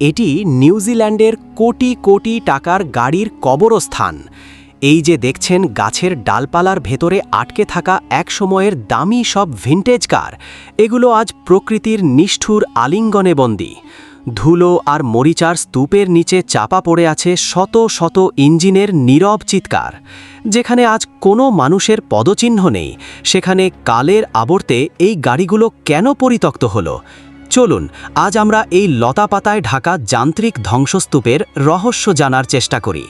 এটি নিউজিল্যান্ডের কোটি কোটি টাকার গাড়ির কবরস্থান। এই যে দেখছেন গাছের ডালপালার ভেতরে আটকে থাকা এক সময়ের দামি সব ভিন্টেজ কার, এগুলো আজ প্রকৃতির নিষ্ঠুর আলিঙ্গনে বন্দী। ধুলো আর মরিচার স্তূপের নিচে চাপা পড়ে আছে শত শত ইঞ্জিনের নীরব চিৎকার। যেখানে আজ কোনো মানুষের পদচিহ্ন নেই, সেখানে কালের আবর্তে এই গাড়িগুলো কেন পরিত্যক্ত হলো? চলুন আজ আমরা এই লতাপাতায় ঢাকা যান্ত্রিক ধ্বংসস্তূপের রহস্য জানার চেষ্টা করি।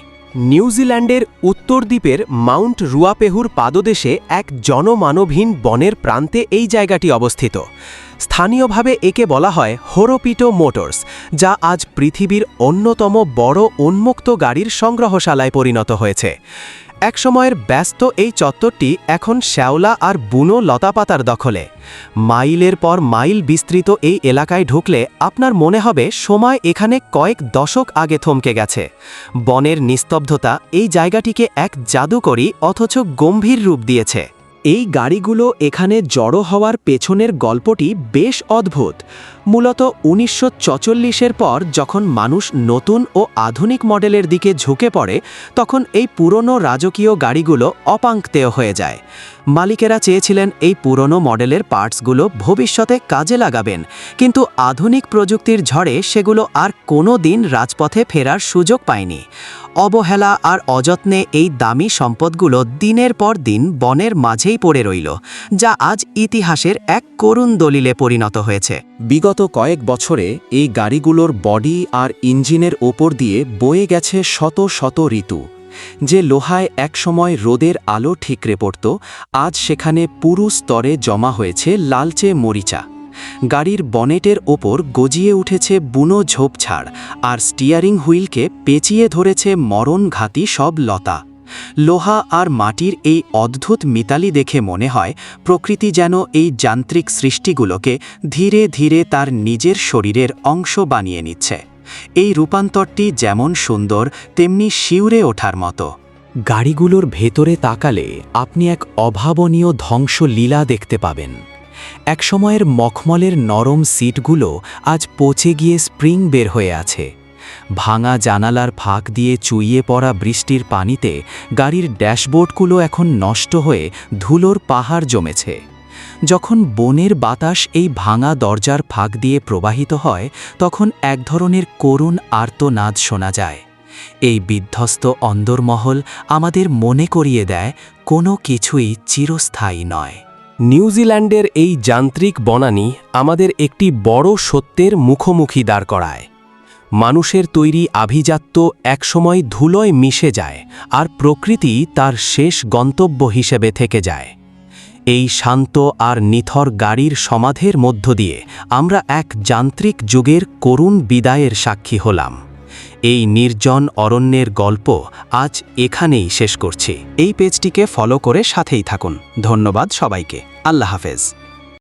নিউজিল্যান্ডের উত্তর দ্বীপের মাউন্ট রুয়াপেহুর পাদদেশে এক জনমানবহীন বনের প্রান্তে এই জায়গাটি অবস্থিত। স্থানীয়ভাবে একে বলা হয় হোরোপিটো মোটরস, যা আজ পৃথিবীর অন্যতম বড় উন্মুক্ত গাড়ির সংগ্রহশালায় পরিণত হয়েছে। একসময়ের ব্যস্ত এই চত্বরটি এখন শ্যাওলা আর বুনো লতাপাতার দখলে। মাইলের পর মাইল বিস্তৃত এই এলাকায় ঢুকলে আপনার মনে হবে সময় এখানে কয়েক দশক আগে থমকে গেছে। বনের নিস্তব্ধতা এই জায়গাটিকে এক জাদুকরী অথচ গম্ভীর রূপ দিয়েছে। এই গাড়িগুলো এখানে জড়ো হওয়ার পেছনের গল্পটি বেশ অদ্ভুত। মূলত 1946-এর পর যখন মানুষ নতুন ও আধুনিক মডেলের দিকে ঝুঁকে পড়ে, তখন এই পুরনো রাজকীয় গাড়িগুলো অপাংক্তেয় হয়ে যায়। মালিকেরা চেয়েছিলেন এই পুরনো মডেলের পার্টসগুলো ভবিষ্যতে কাজে লাগাবেন, কিন্তু আধুনিক প্রযুক্তির ঝড়ে সেগুলো আর কোনো দিন রাজপথে ফেরার সুযোগ পায়নি। অবহেলা আর অযত্নে এই দামি সম্পদগুলো দিনের পর দিন বনের মাঝেই পড়ে রইল, যা আজ ইতিহাসের এক করুণ দলিলে পরিণত হয়েছে। বিগত কয়েক বছরে এই গাড়িগুলোর বডি আর ইঞ্জিনের ওপর দিয়ে বয়ে গেছে শত শত ঋতু। যে লোহায় একসময় রোদের আলো ঠিকরে পড়ত, আজ সেখানে পুরু স্তরে জমা হয়েছে লালচে মরিচা। গাড়ির বনেটের ওপর গজিয়ে উঠেছে বুনো ঝোপঝাড়, আর স্টিয়ারিং হুইলকে পেঁচিয়ে ধরেছে মরণঘাতী সব লতা। লোহা আর মাটির এই অদ্ভুত মিতালি দেখে মনে হয় প্রকৃতি যেন এই যান্ত্রিক সৃষ্টিগুলোকে ধীরে ধীরে তার নিজের শরীরের অংশ বানিয়ে নিচ্ছে। এই রূপান্তরটি যেমন সুন্দর, তেমনি শিউরে ওঠার মতো। গাড়িগুলোর ভেতরে তাকালে আপনি এক অভাবনীয় ধ্বংসলীলা দেখতে পাবেন। একসময়ের মখমলের নরম সিটগুলো আজ পচে গিয়ে স্প্রিং বের হয়ে আছে। ভাঙা জানালার ফাঁক দিয়ে চুইয়ে পড়া বৃষ্টির পানিতে গাড়ির ড্যাশবোর্ডগুলো এখন নষ্ট হয়ে ধুলোর পাহাড় জমেছে। যখন বনের বাতাস এই ভাঙা দরজার ফাঁক দিয়ে প্রবাহিত হয়, তখন এক ধরনের করুণ আর্তনাদ শোনা যায়। এই বিধ্বস্ত অন্দরমহল আমাদের মনে করিয়ে দেয় কোনো কিছুই চিরস্থায়ী নয়। নিউজিল্যান্ডের এই যান্ত্রিক বনানী আমাদের একটি বড় সত্যের মুখোমুখি দাঁড় করায়। মানুষের তৈরি আভিজাত্য একসময় ধুলোয় মিশে যায়, আর প্রকৃতি তার শেষ গন্তব্য হিসেবে থেকে যায়। এই শান্ত আর নিথর গাড়ির সমাধের মধ্য দিয়ে আমরা এক যান্ত্রিক যুগের করুণ বিদায়ের সাক্ষী হলাম। এই নির্জন অরণ্যের গল্প আজ এখানেই শেষ করছি। এই পেজটিকে ফলো করে সাথেই থাকুন। ধন্যবাদ সবাইকে। আল্লাহ হাফেজ।